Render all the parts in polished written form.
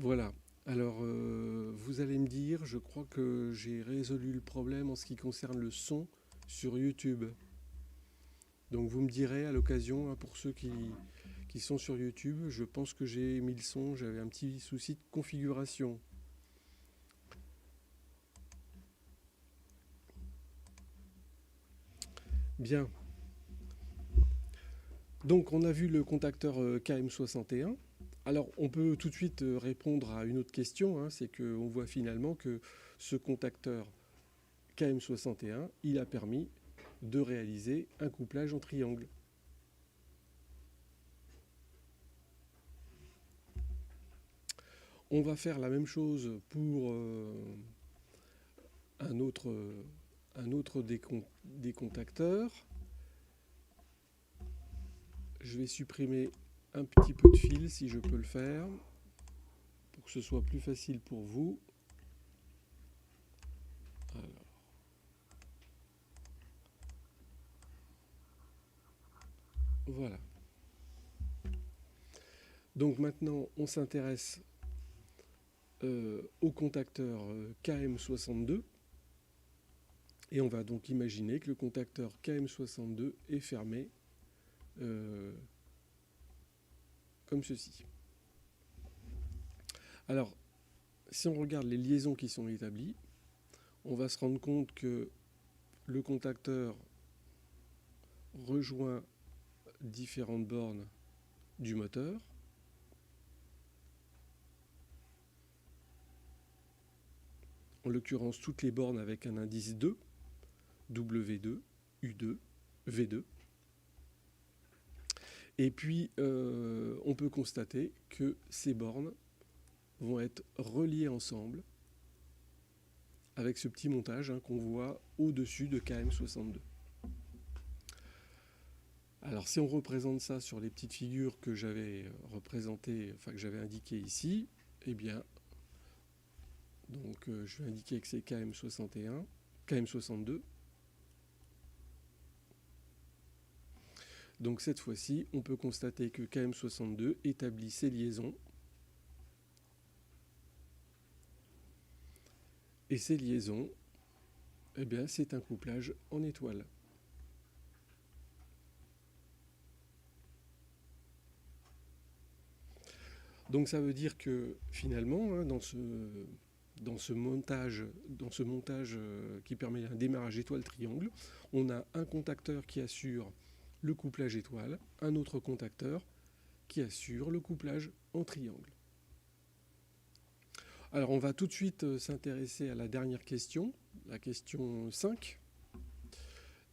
Voilà. Alors, vous allez me dire, je crois que j'ai résolu le problème en ce qui concerne le son sur YouTube. Donc vous me direz à l'occasion, hein, pour ceux qui sont sur YouTube, je pense que j'ai mis le son, j'avais un petit souci de configuration. Bien. Donc on a vu le contacteur KM61. Alors on peut tout de suite répondre à une autre question, hein, c'est qu'on voit finalement que ce contacteur KM61, il a permis de réaliser un couplage en triangle. On va faire la même chose pour un autre des contacteurs. Je vais supprimer un petit peu de fil si je peux le faire, pour que ce soit plus facile pour vous. Alors, voilà. Donc maintenant, on s'intéresse au contacteur KM62. Et on va donc imaginer que le contacteur KM62 est fermé euh, comme ceci. Alors, si on regarde les liaisons qui sont établies, on va se rendre compte que le contacteur rejoint différentes bornes du moteur. En l'occurrence, toutes les bornes avec un indice 2, W2, U2, V2. Et puis, on peut constater que ces bornes vont être reliées ensemble avec ce petit montage, hein, qu'on voit au-dessus de KM62. Alors si on représente ça sur les petites figures que j'avais représentées, enfin que j'avais indiquées ici, eh bien, donc je vais indiquer que c'est KM61, KM62. Donc cette fois-ci, on peut constater que KM62 établit ses liaisons. Et ces liaisons, eh bien, c'est un couplage en étoile. Donc ça veut dire que finalement, hein, dans ce montage qui permet un démarrage étoile-triangle, on a un contacteur qui assure le couplage étoile, un autre contacteur qui assure le couplage en triangle. Alors on va tout de suite s'intéresser à la dernière question, la question 5.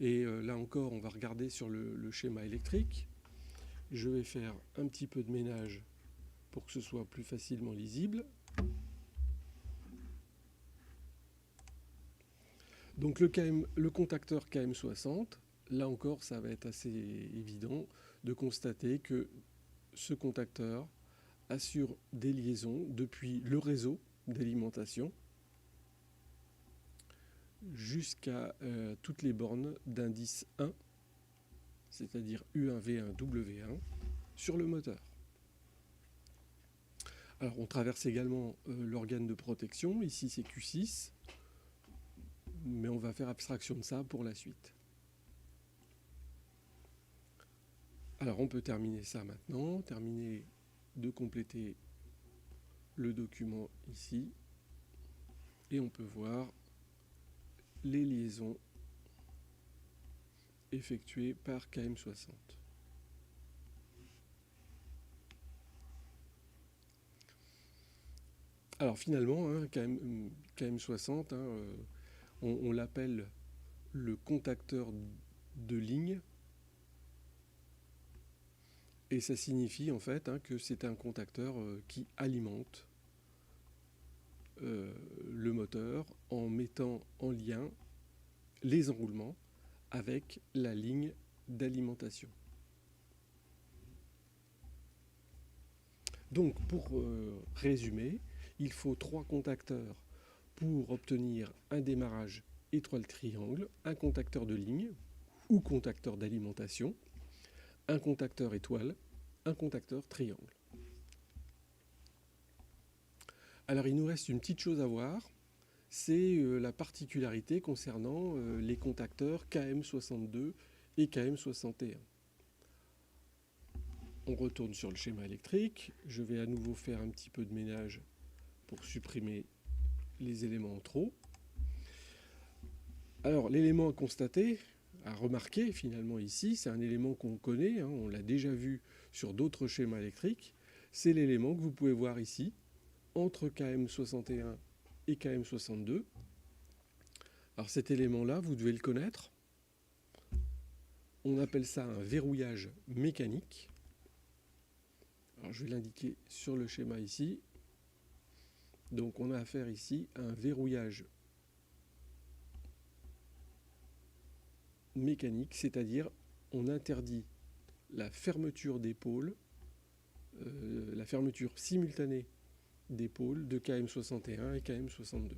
Et là encore, on va regarder sur le schéma électrique. Je vais faire un petit peu de ménage pour que ce soit plus facilement lisible. Donc le contacteur KM60, là encore, ça va être assez évident de constater que ce contacteur assure des liaisons depuis le réseau d'alimentation jusqu'à toutes les bornes d'indice 1, c'est-à-dire U1, V1, W1, sur le moteur. Alors on traverse également l'organe de protection, ici c'est Q6, mais on va faire abstraction de ça pour la suite. Alors on peut terminer ça maintenant, terminer de compléter le document ici, et on peut voir les liaisons effectuées par KM60. Alors finalement, hein, KM60, hein, on l'appelle le contacteur de ligne, et ça signifie en fait, hein, que c'est un contacteur qui alimente le moteur en mettant en lien les enroulements avec la ligne d'alimentation. Donc pour résumer, il faut 3 contacteurs pour obtenir un démarrage étoile-triangle, un contacteur de ligne ou contacteur d'alimentation, un contacteur étoile, un contacteur triangle. Alors il nous reste une petite chose à voir, c'est la particularité concernant les contacteurs KM62 et KM61. On retourne sur le schéma électrique, je vais à nouveau faire un petit peu de ménage pour supprimer les éléments en trop. Alors l'élément à constater, à remarquer finalement ici, c'est un élément qu'on connaît, hein, on l'a déjà vu sur d'autres schémas électriques, c'est l'élément que vous pouvez voir ici, entre KM61 et KM62. Alors cet élément-là, vous devez le connaître. On appelle ça un verrouillage mécanique. Alors je vais l'indiquer sur le schéma ici. Donc on a affaire ici à un verrouillage mécanique, c'est-à-dire on interdit la fermeture des pôles, la fermeture simultanée des pôles de KM61 et KM62.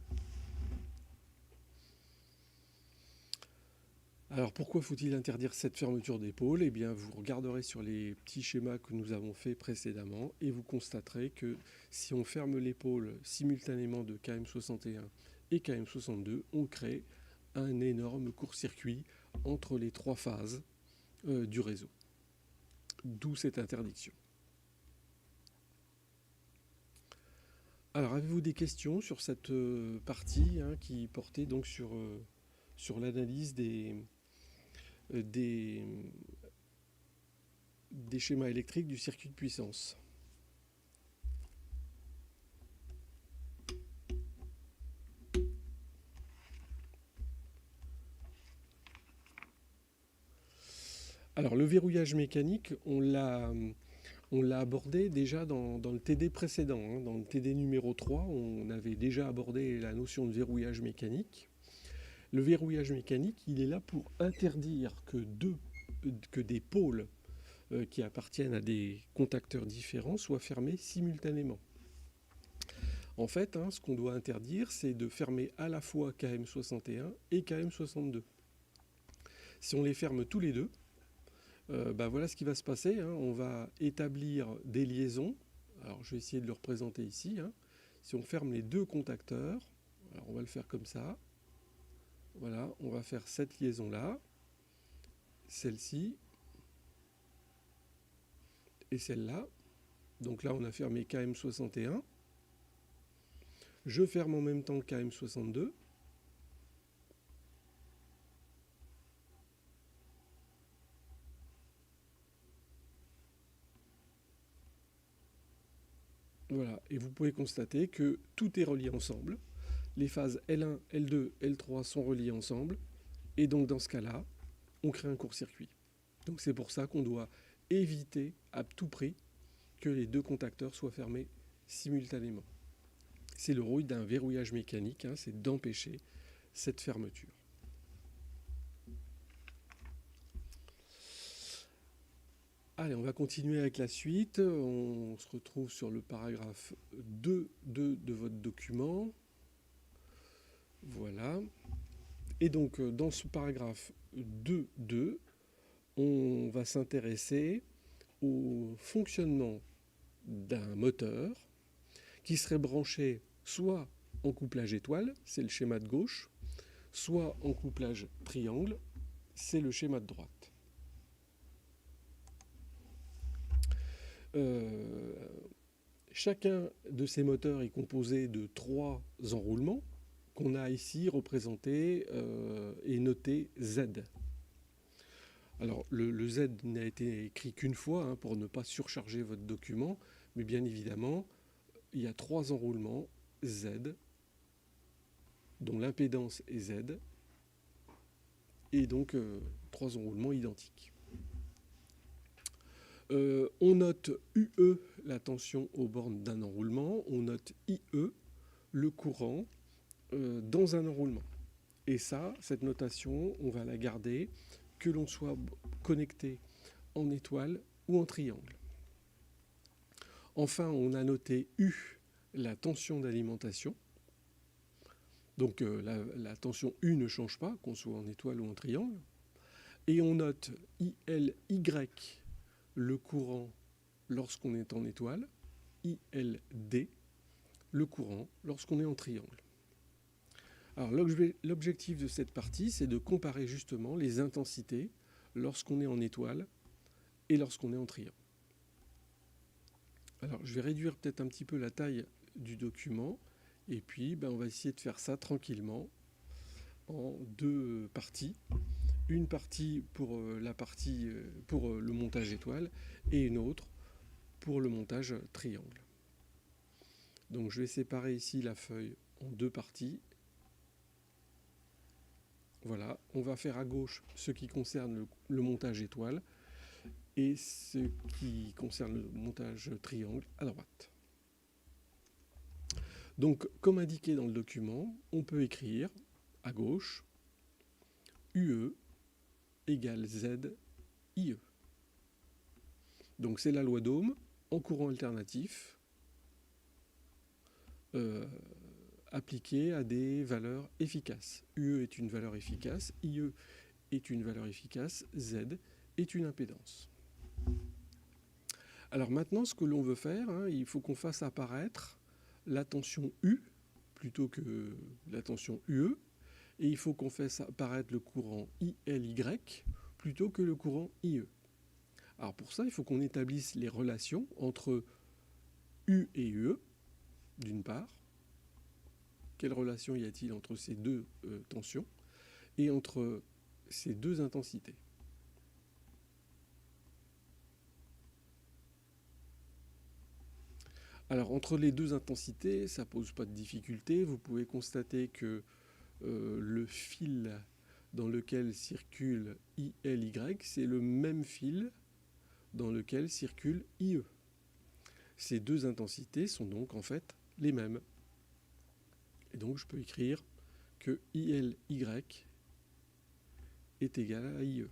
Alors pourquoi faut-il interdire cette fermeture des pôles? Eh bien vous regarderez sur les petits schémas que nous avons faits précédemment et vous constaterez que si on ferme les pôles simultanément de KM61 et KM62, on crée un énorme court-circuit entre les trois phases du réseau. D'où cette interdiction. Alors avez-vous des questions sur cette partie qui portait donc sur l'analyse des schémas électriques du circuit de puissance? Alors le verrouillage mécanique, on l'a abordé déjà dans le TD précédent. Hein. Dans le TD numéro 3, on avait déjà abordé la notion de verrouillage mécanique. Le verrouillage mécanique, il est là pour interdire que des pôles qui appartiennent à des contacteurs différents soient fermés simultanément. En fait, ce qu'on doit interdire, c'est de fermer à la fois KM61 et KM62. Si on les ferme tous les deux, voilà ce qui va se passer. On va établir des liaisons. Alors je vais essayer de le représenter ici. Si on ferme les deux contacteurs, alors on va le faire comme ça. Voilà, on va faire cette liaison-là, celle-ci et celle-là. Donc là, on a fermé KM61. Je ferme en même temps KM62. Voilà, et vous pouvez constater que tout est relié ensemble. Les phases L1, L2, L3 sont reliées ensemble. Et donc dans ce cas-là, on crée un court-circuit. Donc c'est pour ça qu'on doit éviter à tout prix que les deux contacteurs soient fermés simultanément. C'est le rôle d'un verrouillage mécanique, c'est d'empêcher cette fermeture. Allez, on va continuer avec la suite. On se retrouve sur le paragraphe 2.2 de votre document. Voilà. Et donc, dans ce paragraphe 2.2, on va s'intéresser au fonctionnement d'un moteur qui serait branché soit en couplage étoile, c'est le schéma de gauche, soit en couplage triangle, c'est le schéma de droite. Chacun de ces moteurs est composé de 3 enroulements qu'on a ici représentés et notés Z. Alors le Z n'a été écrit qu'une fois pour ne pas surcharger votre document, mais bien évidemment, il y a 3 enroulements Z, dont l'impédance est Z, et donc 3 enroulements identiques. On note UE, la tension aux bornes d'un enroulement. On note IE, le courant dans un enroulement. Et ça, cette notation, on va la garder, que l'on soit connecté en étoile ou en triangle. Enfin, on a noté U, la tension d'alimentation. Donc la tension U ne change pas, qu'on soit en étoile ou en triangle. Et on note ILY, le courant lorsqu'on est en étoile, ILD, le courant lorsqu'on est en triangle. Alors l'objectif de cette partie, c'est de comparer justement les intensités lorsqu'on est en étoile et lorsqu'on est en triangle. Alors je vais réduire peut-être un petit peu la taille du document et puis on va essayer de faire ça tranquillement en deux parties. Une partie pour le montage étoile et une autre pour le montage triangle. Donc je vais séparer ici la feuille en deux parties. Voilà, on va faire à gauche ce qui concerne le montage étoile et ce qui concerne le montage triangle à droite. Donc, comme indiqué dans le document, on peut écrire à gauche UE égale Z IE. Donc c'est la loi d'Ohm en courant alternatif appliquée à des valeurs efficaces. UE est une valeur efficace, IE est une valeur efficace, Z est une impédance. Alors maintenant, ce que l'on veut faire, il faut qu'on fasse apparaître la tension U plutôt que la tension UE, et il faut qu'on fasse apparaître le courant ILY plutôt que le courant IE. Alors pour ça, il faut qu'on établisse les relations entre U et UE, d'une part. Quelle relation y a-t-il entre ces deux tensions et entre ces deux intensités? Alors entre les deux intensités, ça ne pose pas de difficulté. Vous pouvez constater que le fil dans lequel circule ILY, c'est le même fil dans lequel circule IE. Ces deux intensités sont donc en fait les mêmes. Et donc je peux écrire que ILY est égal à IE.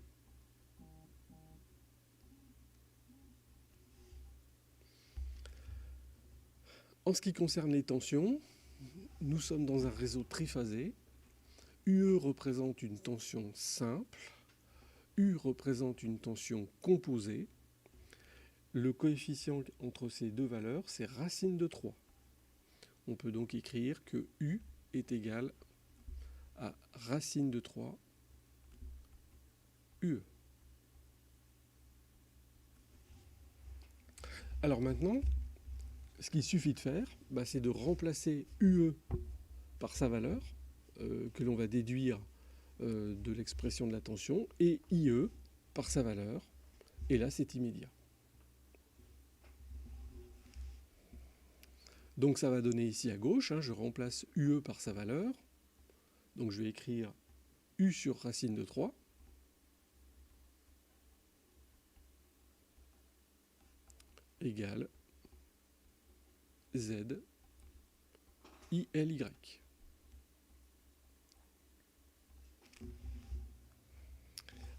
En ce qui concerne les tensions, nous sommes dans un réseau triphasé. UE représente une tension simple, U représente une tension composée. Le coefficient entre ces deux valeurs, c'est racine de 3. On peut donc écrire que U est égal à racine de 3 UE. Alors maintenant, ce qu'il suffit de faire, c'est de remplacer UE par sa valeur, que l'on va déduire de l'expression de la tension, et IE par sa valeur, et là c'est immédiat. Donc ça va donner ici à gauche, je remplace UE par sa valeur, donc je vais écrire U sur racine de 3, égale Z ILY.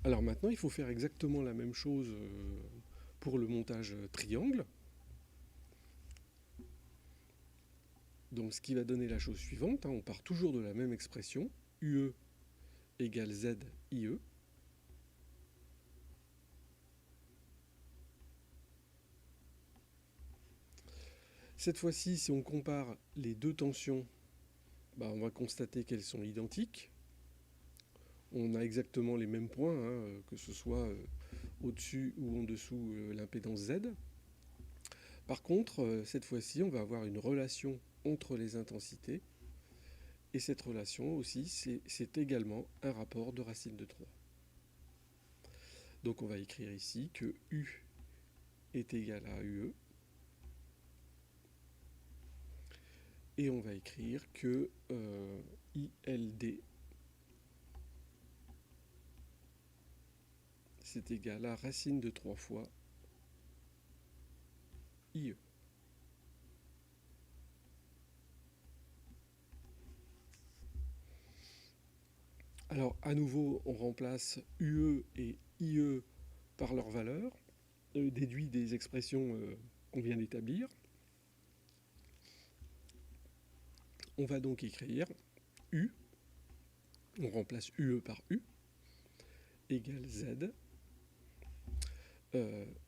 Alors maintenant, il faut faire exactement la même chose pour le montage triangle. Donc ce qui va donner la chose suivante, on part toujours de la même expression, UE égale Z IE. Cette fois-ci, si on compare les deux tensions, on va constater qu'elles sont identiques. On a exactement les mêmes points, que ce soit au-dessus ou en dessous l'impédance Z. Par contre, cette fois-ci, on va avoir une relation entre les intensités. Et cette relation aussi, c'est également un rapport de racine de 3. Donc on va écrire ici que U est égal à UE. Et on va écrire que ILD c'est égal à racine de 3 fois IE. Alors à nouveau, on remplace UE et IE par leur valeur, déduit des expressions qu'on vient d'établir. On va donc écrire U, on remplace UE par U, égale Z,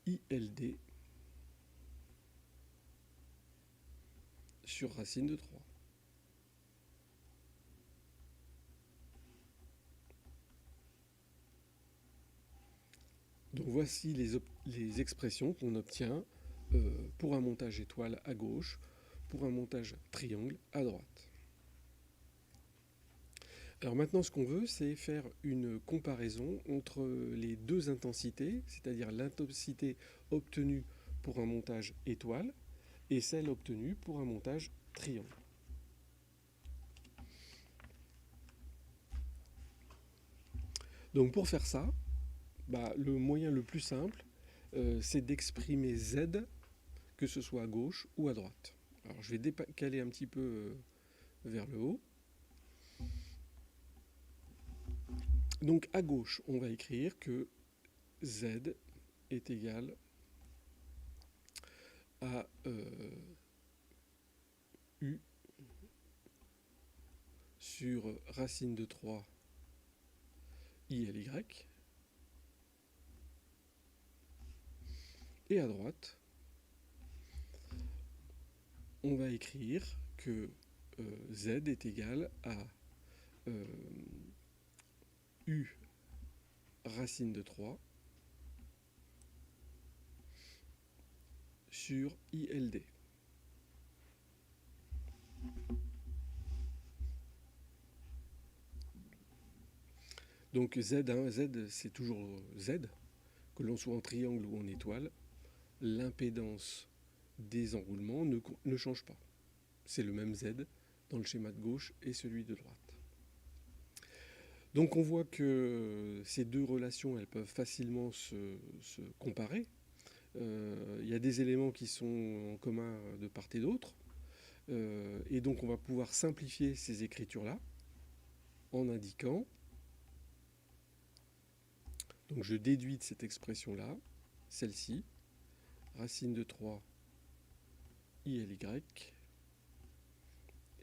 ILD sur racine de 3. Donc voici les expressions qu'on obtient pour un montage étoile à gauche, pour un montage triangle à droite. Alors maintenant, ce qu'on veut, c'est faire une comparaison entre les deux intensités, c'est-à-dire l'intensité obtenue pour un montage étoile et celle obtenue pour un montage triangle. Donc pour faire ça, le moyen le plus simple, c'est d'exprimer Z, que ce soit à gauche ou à droite. Alors je vais décaler un petit peu vers le haut. Donc à gauche, on va écrire que Z est égal à U sur racine de 3 ILY. Et à droite, on va écrire que Z est égal à U racine de 3 sur ILD. Donc Z, Z c'est toujours Z, que l'on soit en triangle ou en étoile, l'impédance des enroulements ne change pas. C'est le même Z dans le schéma de gauche et celui de droite. Donc on voit que ces deux relations, elles peuvent facilement se comparer. Il y a des éléments qui sont en commun de part et d'autre. Et donc on va pouvoir simplifier ces écritures-là en indiquant, donc je déduis de cette expression-là, celle-ci, racine de 3 ILY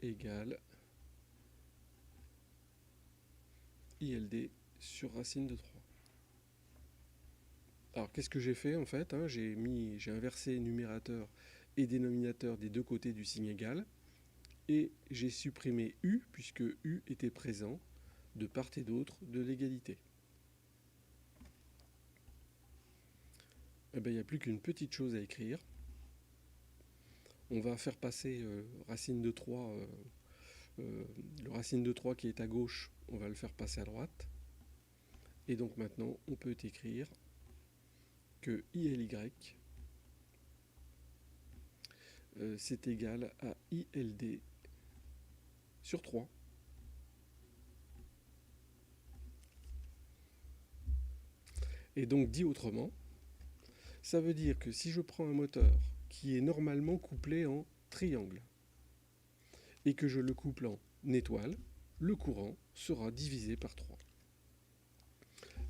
égale ILD sur racine de 3. Alors qu'est-ce que j'ai fait en fait, j'ai inversé numérateur et dénominateur des deux côtés du signe égal, et j'ai supprimé U, puisque U était présent de part et d'autre de l'égalité. Il n'y a plus qu'une petite chose à écrire. On va faire passer racine de 3, le racine de 3 qui est à gauche, on va le faire passer à droite. Et donc maintenant, on peut écrire que ILY c'est égal à ILD sur 3. Et donc dit autrement, ça veut dire que si je prends un moteur qui est normalement couplé en triangle et que je le couple en étoile, le courant sera divisé par 3.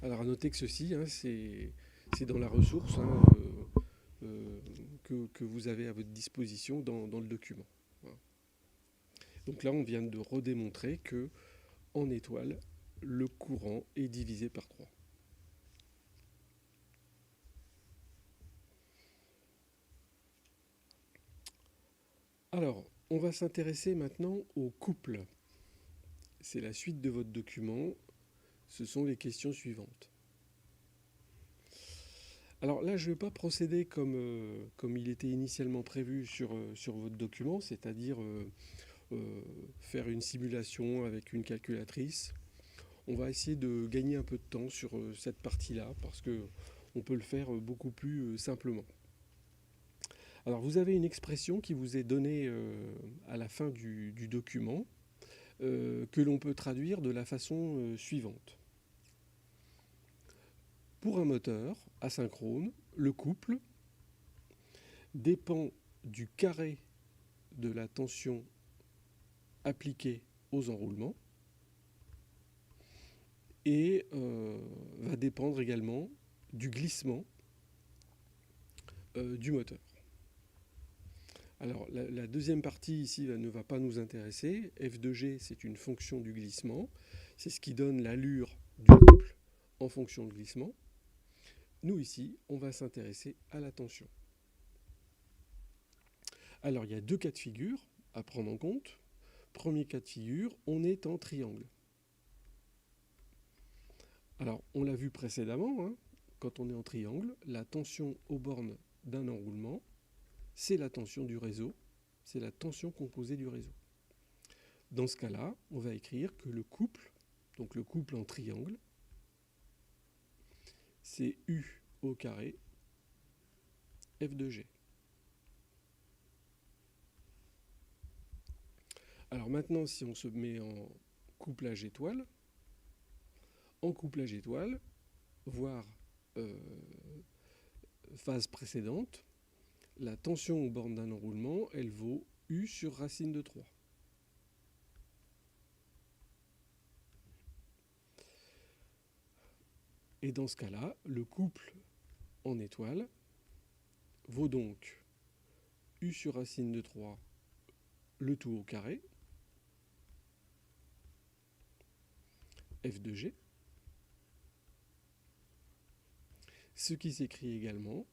Alors à noter que ceci, c'est dans la ressource que vous avez à votre disposition dans le document. Voilà. Donc là, on vient de redémontrer que en étoile, le courant est divisé par 3. Alors, on va s'intéresser maintenant au couple. C'est la suite de votre document. Ce sont les questions suivantes. Alors là, je ne vais pas procéder comme il était initialement prévu sur votre document, c'est-à-dire faire une simulation avec une calculatrice. On va essayer de gagner un peu de temps sur cette partie-là, parce qu'on peut le faire beaucoup plus simplement. Alors vous avez une expression qui vous est donnée à la fin du document, que l'on peut traduire de la façon suivante. Pour un moteur asynchrone, le couple dépend du carré de la tension appliquée aux enroulements et va dépendre également du glissement du moteur. Alors la deuxième partie ici ne va pas nous intéresser. F de G, c'est une fonction du glissement. C'est ce qui donne l'allure du couple en fonction de glissement. Nous ici, on va s'intéresser à la tension. Alors il y a deux cas de figure à prendre en compte. Premier cas de figure, on est en triangle. Alors, on l'a vu précédemment, hein, quand on est en triangle, la tension aux bornes d'un enroulement, c'est la tension du réseau, c'est la tension composée du réseau. Dans ce cas-là, on va écrire que le couple, donc le couple en triangle, c'est U au carré F de G. Alors maintenant, si on se met en couplage étoile, voire phase précédente, la tension aux bornes d'un enroulement, elle vaut U sur racine de 3. Et dans ce cas-là, le couple en étoile vaut donc U sur racine de 3, le tout au carré, F de G, ce qui s'écrit également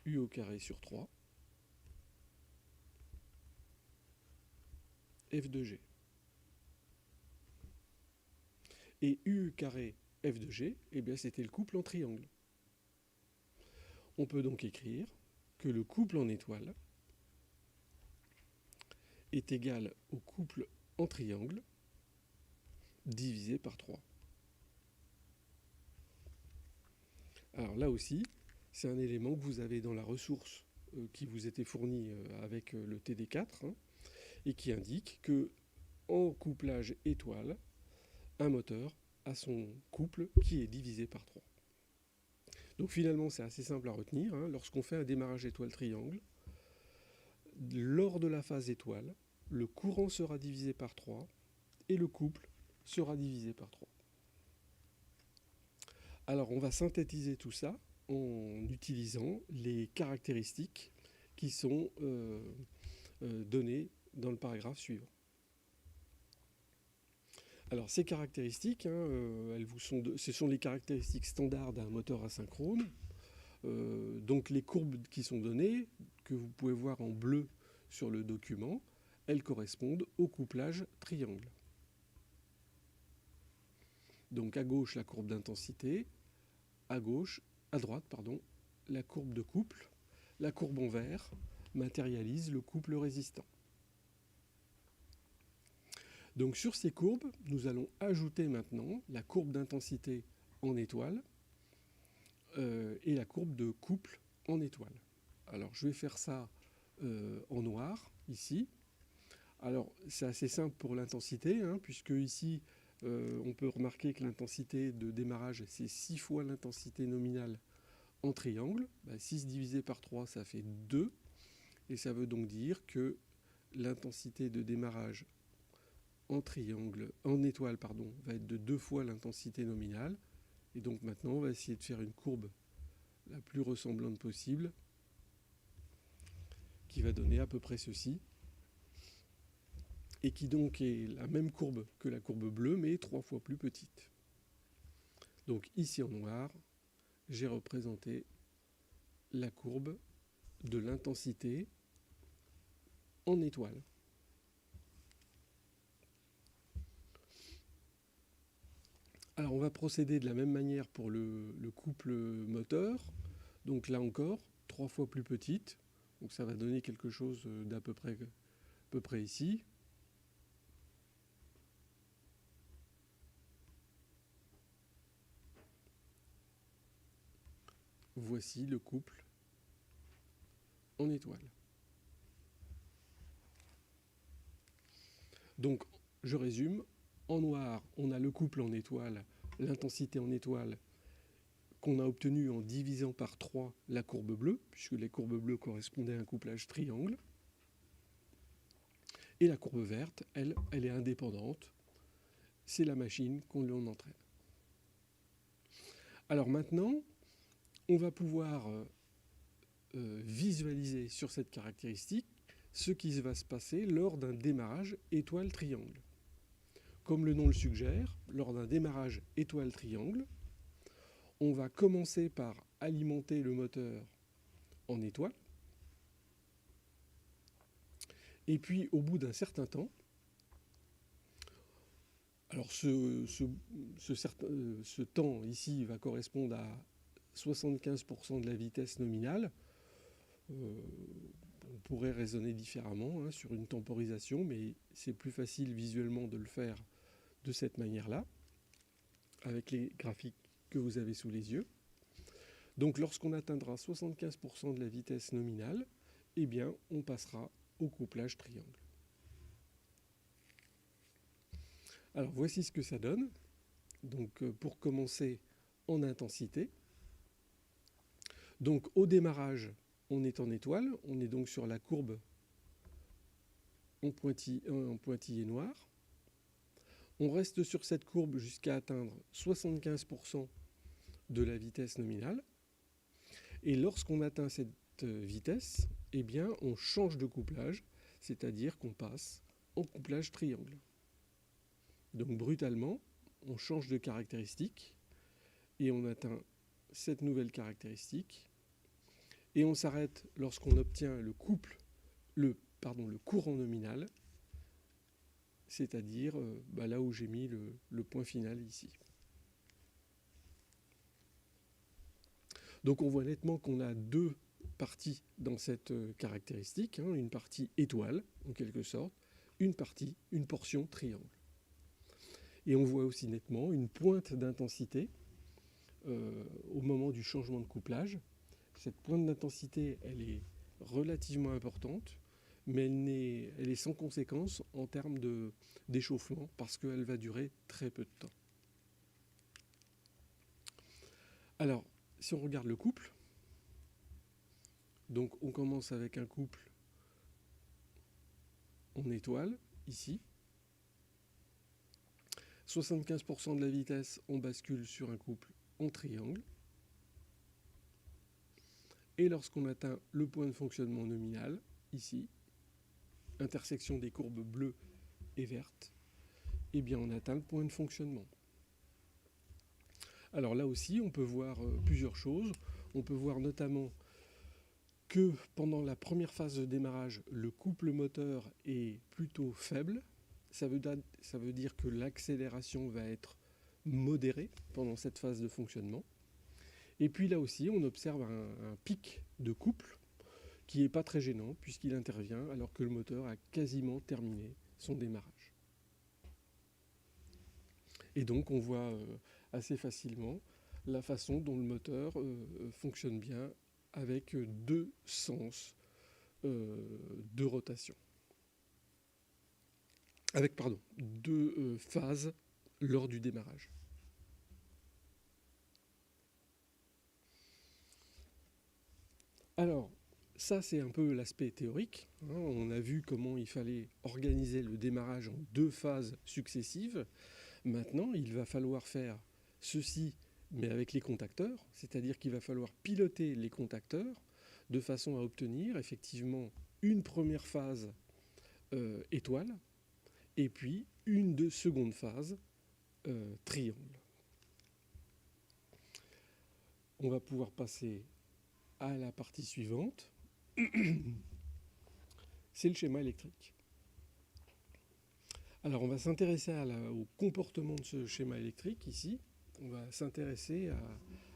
U au carré sur 3, F de G. Et U carré F de G, eh bien c'était le couple en triangle. On peut donc écrire que le couple en étoile est égal au couple en triangle divisé par 3. Alors là aussi, c'est un élément que vous avez dans la ressource qui vous était fournie avec le TD4, hein, et qui indique que en couplage étoile, un moteur a son couple qui est divisé par 3. Donc finalement, c'est assez simple à retenir, hein. Lorsqu'on fait un démarrage étoile-triangle, lors de la phase étoile, le courant sera divisé par 3 et le couple sera divisé par 3. Alors on va synthétiser tout ça en utilisant les caractéristiques qui sont données dans le paragraphe suivant. Alors ces caractéristiques, hein, ce sont les caractéristiques standards d'un moteur asynchrone. Donc les courbes qui sont données, que vous pouvez voir en bleu sur le document, elles correspondent au couplage triangle. Donc à gauche la courbe d'intensité, à droite, la courbe de couple. La courbe en vert matérialise le couple résistant. Donc sur ces courbes, nous allons ajouter maintenant la courbe d'intensité en étoile et la courbe de couple en étoile. Alors je vais faire ça en noir ici. Alors c'est assez simple pour l'intensité, hein, puisque ici on peut remarquer que l'intensité de démarrage c'est 6 fois l'intensité nominale en triangle. 6 divisé par 3 ça fait 2, et ça veut donc dire que l'intensité de démarrage en étoile va être de 2 fois l'intensité nominale. Et donc maintenant on va essayer de faire une courbe la plus ressemblante possible, qui va donner à peu près ceci, et qui donc est la même courbe que la courbe bleue, mais 3 fois plus petite. Donc ici en noir, j'ai représenté la courbe de l'intensité en étoile. Alors on va procéder de la même manière pour le couple moteur. Donc là encore, 3 fois plus petite. Donc ça va donner quelque chose d'à peu près ici. Voici le couple en étoile. Donc je résume. En noir, on a le couple en étoile, l'intensité en étoile, qu'on a obtenu en divisant par 3 la courbe bleue, puisque les courbes bleues correspondaient à un couplage triangle. Et la courbe verte, elle est indépendante. C'est la machine qu'on l'on entraîne. Alors maintenant, on va pouvoir visualiser sur cette caractéristique ce qui va se passer lors d'un démarrage étoile-triangle. Comme le nom le suggère, lors d'un démarrage étoile-triangle, on va commencer par alimenter le moteur en étoile. Et puis au bout d'un certain temps, alors ce temps ici va correspondre à 75% de la vitesse nominale. On pourrait raisonner différemment hein, sur une temporisation, mais c'est plus facile visuellement de le faire de cette manière-là, avec les graphiques que vous avez sous les yeux. Donc lorsqu'on atteindra 75% de la vitesse nominale, eh bien on passera au couplage triangle. Alors voici ce que ça donne. Donc pour commencer en intensité. Donc au démarrage, on est en étoile, on est donc sur la courbe en pointillé noir. On reste sur cette courbe jusqu'à atteindre 75% de la vitesse nominale. Et lorsqu'on atteint cette vitesse, eh bien on change de couplage, c'est-à-dire qu'on passe en couplage triangle. Donc brutalement, on change de caractéristique et on atteint cette nouvelle caractéristique. Et on s'arrête lorsqu'on obtient le courant nominal, c'est-à-dire là où j'ai mis le point final ici. Donc on voit nettement qu'on a deux parties dans cette caractéristique, hein, une partie étoile en quelque sorte, une portion triangle. Et on voit aussi nettement une pointe d'intensité au moment du changement de couplage. Cette pointe d'intensité, elle est relativement importante, mais elle est sans conséquence en termes d'échauffement parce qu'elle va durer très peu de temps. Alors, si on regarde le couple, donc on commence avec un couple en étoile, ici. 75% de la vitesse, on bascule sur un couple en triangle. Et lorsqu'on atteint le point de fonctionnement nominal, ici, intersection des courbes bleues et vertes, eh bien on atteint le point de fonctionnement. Alors là aussi, on peut voir plusieurs choses. On peut voir notamment que pendant la première phase de démarrage, le couple moteur est plutôt faible. Ça veut dire que l'accélération va être modérée pendant cette phase de fonctionnement. Et puis là aussi, on observe un pic de couple qui n'est pas très gênant puisqu'il intervient alors que le moteur a quasiment terminé son démarrage. Et donc on voit assez facilement la façon dont le moteur fonctionne bien avec deux sens de rotation. Avec, deux phases lors du démarrage. Alors, ça c'est un peu l'aspect théorique. Hein. On a vu comment il fallait organiser le démarrage en deux phases successives. Maintenant, il va falloir faire ceci, mais avec les contacteurs, c'est-à-dire qu'il va falloir piloter les contacteurs de façon à obtenir effectivement une première phase étoile, et puis une seconde phase triangle. On va pouvoir passer à la partie suivante. C'est le schéma électrique. Alors on va s'intéresser au comportement de ce schéma électrique ici. On va s'intéresser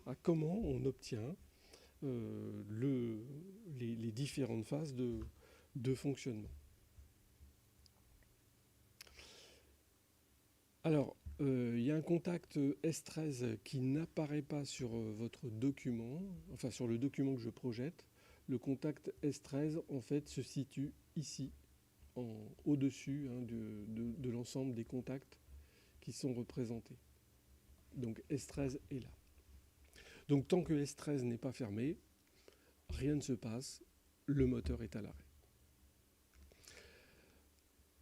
à comment on obtient les différentes phases de fonctionnement. Alors, il y a un contact S13 qui n'apparaît pas sur votre document, enfin sur le document que je projette. Le contact S13, en fait, se situe ici, au-dessus hein, de l'ensemble des contacts qui sont représentés. Donc S13 est là. Donc tant que S13 n'est pas fermé, rien ne se passe, le moteur est à l'arrêt.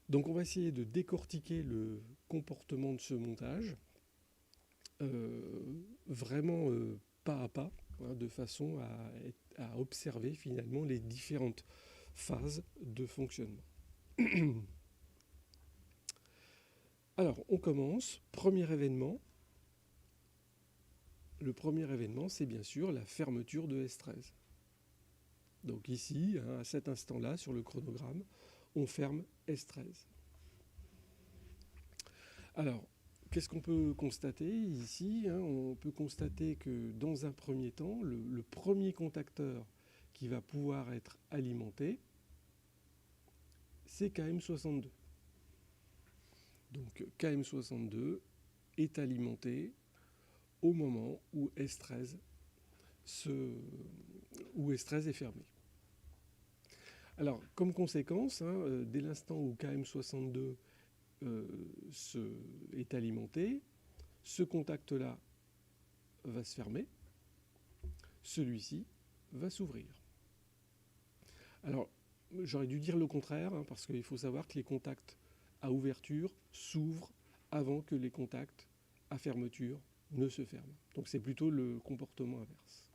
Donc on va essayer de décortiquer le comportement de ce montage, vraiment pas à pas, hein, de façon à observer finalement les différentes phases de fonctionnement. Alors on commence, premier événement. Le premier événement, c'est bien sûr la fermeture de S13. Donc ici, hein, à cet instant-là, sur le chronogramme, on ferme S13. Alors, qu'est-ce qu'on peut constater ici, hein? On peut constater que dans un premier temps, le premier contacteur qui va pouvoir être alimenté, c'est KM62. Donc KM62 est alimenté au moment où S13 est fermé. Alors, comme conséquence, hein, dès l'instant où KM62 est alimenté, ce contact-là va se fermer, celui-ci va s'ouvrir. Alors, j'aurais dû dire le contraire, hein, parce qu'il faut savoir que les contacts à ouverture s'ouvrent avant que les contacts à fermeture ne se ferment. Donc c'est plutôt le comportement inverse.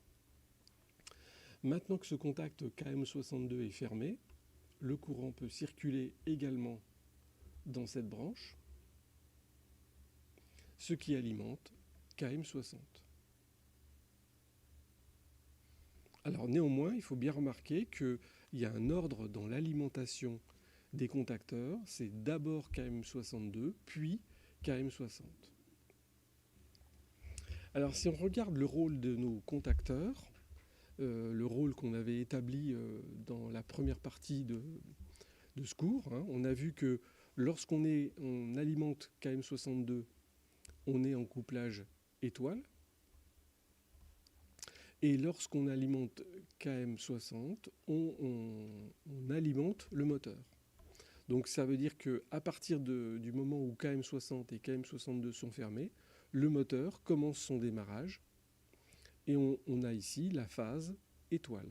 Maintenant que ce contact KM62 est fermé, le courant peut circuler également dans cette branche, ce qui alimente KM60. Alors néanmoins, il faut bien remarquer qu'il y a un ordre dans l'alimentation des contacteurs, c'est d'abord KM62, puis KM60. Alors si on regarde le rôle de nos contacteurs, le rôle qu'on avait établi dans la première partie de ce cours, hein, on a vu que lorsqu'on alimente KM62, on est en couplage étoile. Et lorsqu'on alimente KM60, on alimente le moteur. Donc ça veut dire qu'à partir du moment où KM60 et KM62 sont fermés, le moteur commence son démarrage et on a ici la phase étoile.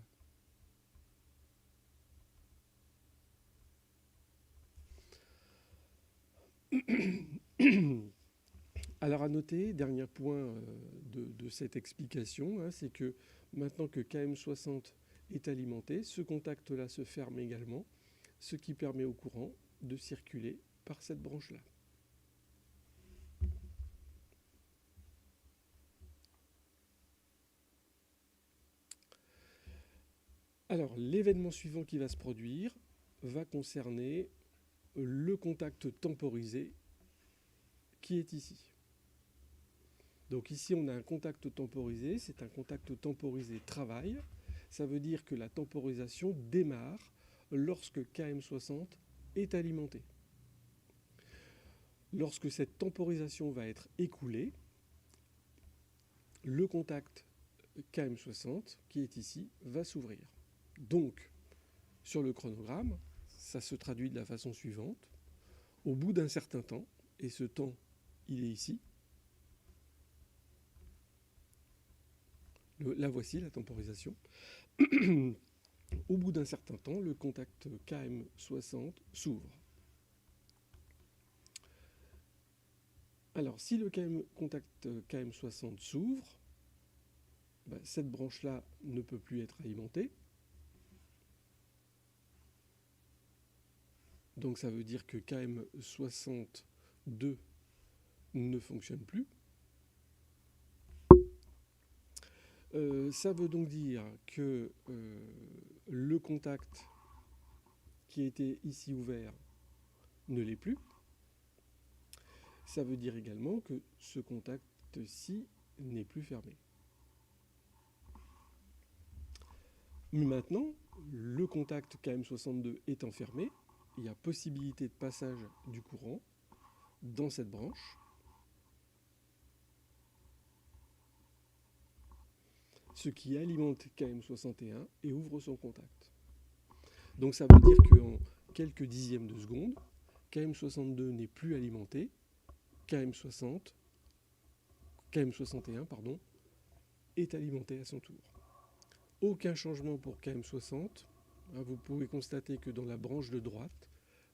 Alors à noter, dernier point de cette explication, hein, c'est que maintenant que KM60 est alimenté, ce contact-là se ferme également, ce qui permet au courant de circuler par cette branche-là. Alors l'événement suivant qui va se produire va concerner le contact temporisé qui est ici. Donc ici on a un contact temporisé, c'est un contact temporisé travail. Ça veut dire que la temporisation démarre lorsque KM60 est alimenté. Lorsque cette temporisation va être écoulée, le contact KM60 qui est ici va s'ouvrir. Donc sur le chronogramme, ça se traduit de la façon suivante. Au bout d'un certain temps, et ce temps il est ici, la voici la temporisation. Au bout d'un certain temps, le contact KM60 s'ouvre. Alors, si le contact KM60 s'ouvre, cette branche-là ne peut plus être alimentée. Donc ça veut dire que KM62 ne fonctionne plus. Ça veut donc dire que le contact qui était ici ouvert ne l'est plus. Ça veut dire également que ce contact-ci n'est plus fermé. Mais maintenant, le contact KM62 étant fermé, il y a possibilité de passage du courant dans cette branche. Ce qui alimente KM61 et ouvre son contact. Donc ça veut dire qu'en quelques dixièmes de seconde, KM62 n'est plus alimenté, KM61 est alimenté à son tour. Aucun changement pour KM60. Vous pouvez constater que dans la branche de droite,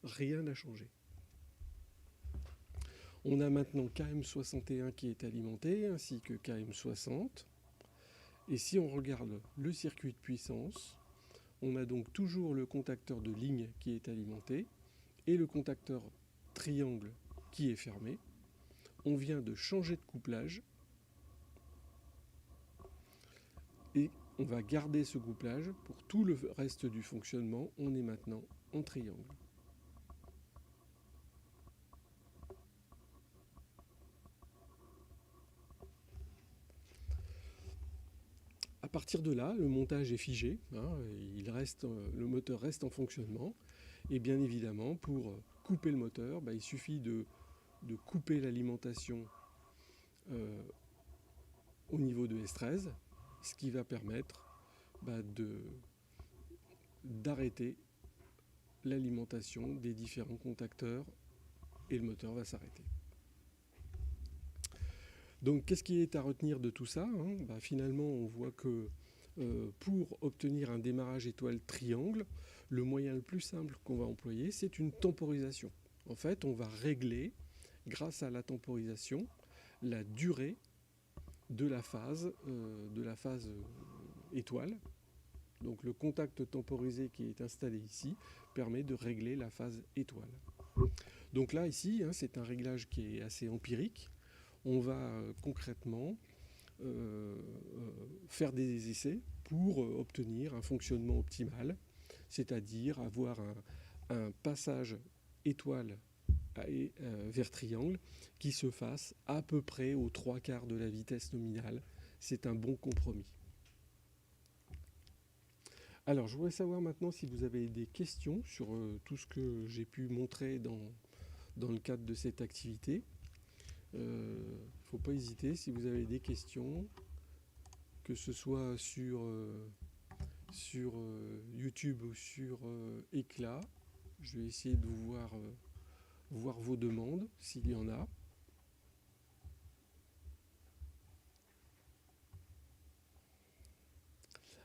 rien n'a changé. On a maintenant KM61 qui est alimenté, ainsi que KM60. Et si on regarde le circuit de puissance, on a donc toujours le contacteur de ligne qui est alimenté et le contacteur triangle qui est fermé. On vient de changer de couplage et on va garder ce couplage pour tout le reste du fonctionnement. On est maintenant en triangle. partir de là, le montage est figé, hein, le moteur reste en fonctionnement. Et bien évidemment, pour couper le moteur, il suffit de couper l'alimentation au niveau de S13, ce qui va permettre d'arrêter l'alimentation des différents contacteurs et le moteur va s'arrêter. Donc qu'est-ce qui est à retenir de tout ça, hein? Finalement, on voit que pour obtenir un démarrage étoile triangle, le moyen le plus simple qu'on va employer, c'est une temporisation. En fait, on va régler, grâce à la temporisation, la durée de la phase étoile. Donc le contact temporisé qui est installé ici permet de régler la phase étoile. Donc là, ici, hein, c'est un réglage qui est assez empirique. On va concrètement faire des essais pour obtenir un fonctionnement optimal, c'est-à-dire avoir un passage étoile vers triangle qui se fasse à peu près aux 3/4 de la vitesse nominale. C'est un bon compromis. Alors, je voudrais savoir maintenant si vous avez des questions sur tout ce que j'ai pu montrer dans le cadre de cette activité. Il ne faut pas hésiter si vous avez des questions, que ce soit sur YouTube ou sur Éclat. Je vais essayer de vous voir vos demandes, s'il y en a.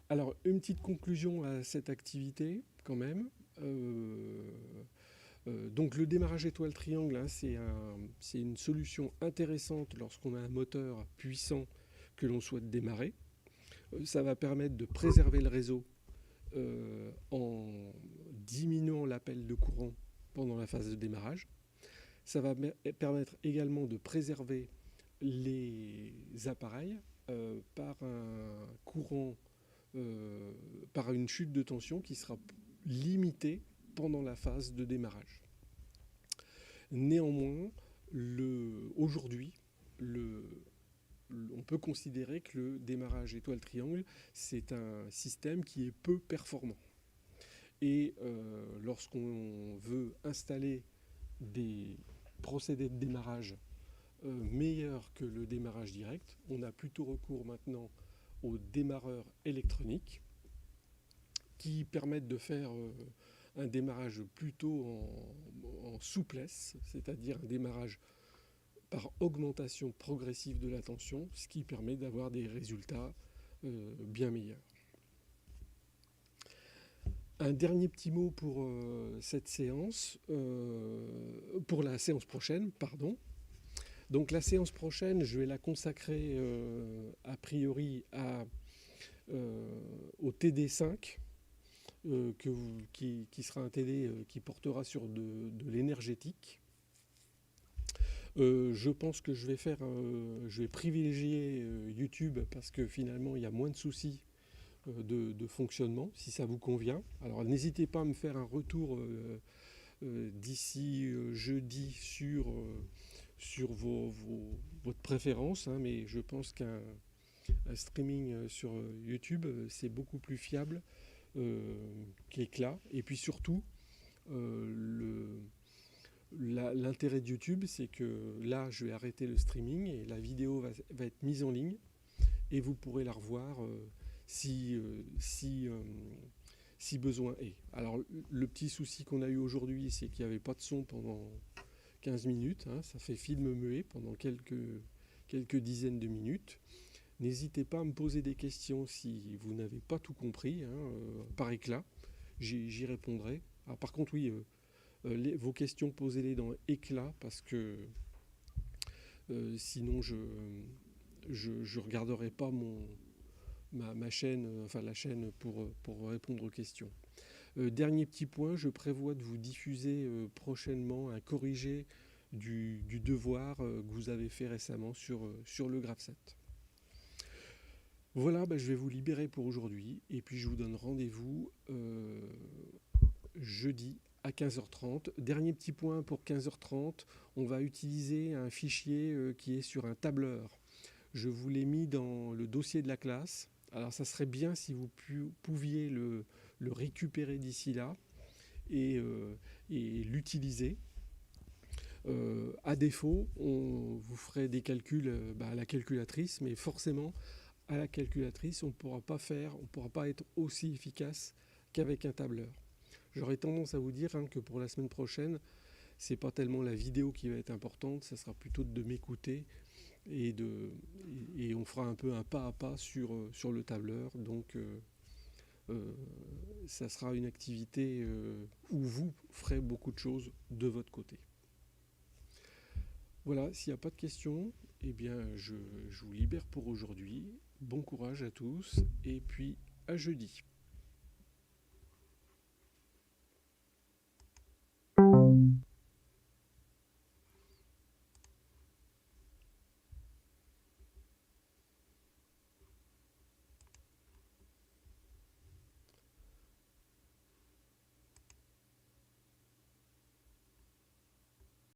Alors, une petite conclusion à cette activité, quand même. Donc le démarrage étoile triangle, hein, c'est une solution intéressante lorsqu'on a un moteur puissant que l'on souhaite démarrer. Ça va permettre de préserver le réseau en diminuant l'appel de courant pendant la phase de démarrage. Ça va permettre également de préserver les appareils par un courant, par une chute de tension qui sera limitée pendant la phase de démarrage. Néanmoins, aujourd'hui, on peut considérer que le démarrage étoile-triangle, c'est un système qui est peu performant. Et lorsqu'on veut installer des procédés de démarrage meilleurs que le démarrage direct, on a plutôt recours maintenant aux démarreurs électroniques qui permettent de faire un démarrage plutôt en souplesse, c'est-à-dire un démarrage par augmentation progressive de la tension, ce qui permet d'avoir des résultats bien meilleurs. Un dernier petit mot pour cette séance, pour la séance prochaine, pardon. Donc la séance prochaine, je vais la consacrer a priori au TD5, qui sera un TD qui portera sur de l'énergétique. Je pense que je vais privilégier YouTube parce que finalement il y a moins de soucis de fonctionnement, si ça vous convient. Alors n'hésitez pas à me faire un retour d'ici jeudi sur votre préférence, hein, mais je pense qu'un streaming sur YouTube, c'est beaucoup plus fiable qu'Éclat. Et puis surtout, l'intérêt de YouTube, c'est que là, je vais arrêter le streaming et la vidéo va être mise en ligne et vous pourrez la revoir si besoin est. Alors, le petit souci qu'on a eu aujourd'hui, c'est qu'il n'y avait pas de son pendant 15 minutes. Hein, ça fait film muet pendant quelques dizaines de minutes. N'hésitez pas à me poser des questions si vous n'avez pas tout compris, hein, par Éclat. J'y répondrai. Ah, par contre, oui, vos questions, posez-les dans Éclat parce que sinon je regarderai pas ma chaîne, enfin la chaîne pour répondre aux questions. Dernier petit point, je prévois de vous diffuser prochainement un corrigé du devoir que vous avez fait récemment sur le Graph 7. Voilà, je vais vous libérer pour aujourd'hui et puis je vous donne rendez-vous jeudi à 15h30. Dernier petit point pour 15h30, on va utiliser un fichier qui est sur un tableur. Je vous l'ai mis dans le dossier de la classe. Alors ça serait bien si vous pouviez le récupérer d'ici là et l'utiliser. À défaut, vous ferez des calculs à la calculatrice, mais forcément, à la calculatrice, on ne pourra pas être aussi efficace qu'avec un tableur. J'aurais tendance à vous dire que pour la semaine prochaine, c'est pas tellement la vidéo qui va être importante, ça sera plutôt de m'écouter et on fera un peu un pas à pas sur le tableur. Donc ça sera une activité où vous ferez beaucoup de choses de votre côté. Voilà, s'il n'y a pas de questions, eh bien je vous libère pour aujourd'hui. Bon courage à tous et puis à jeudi.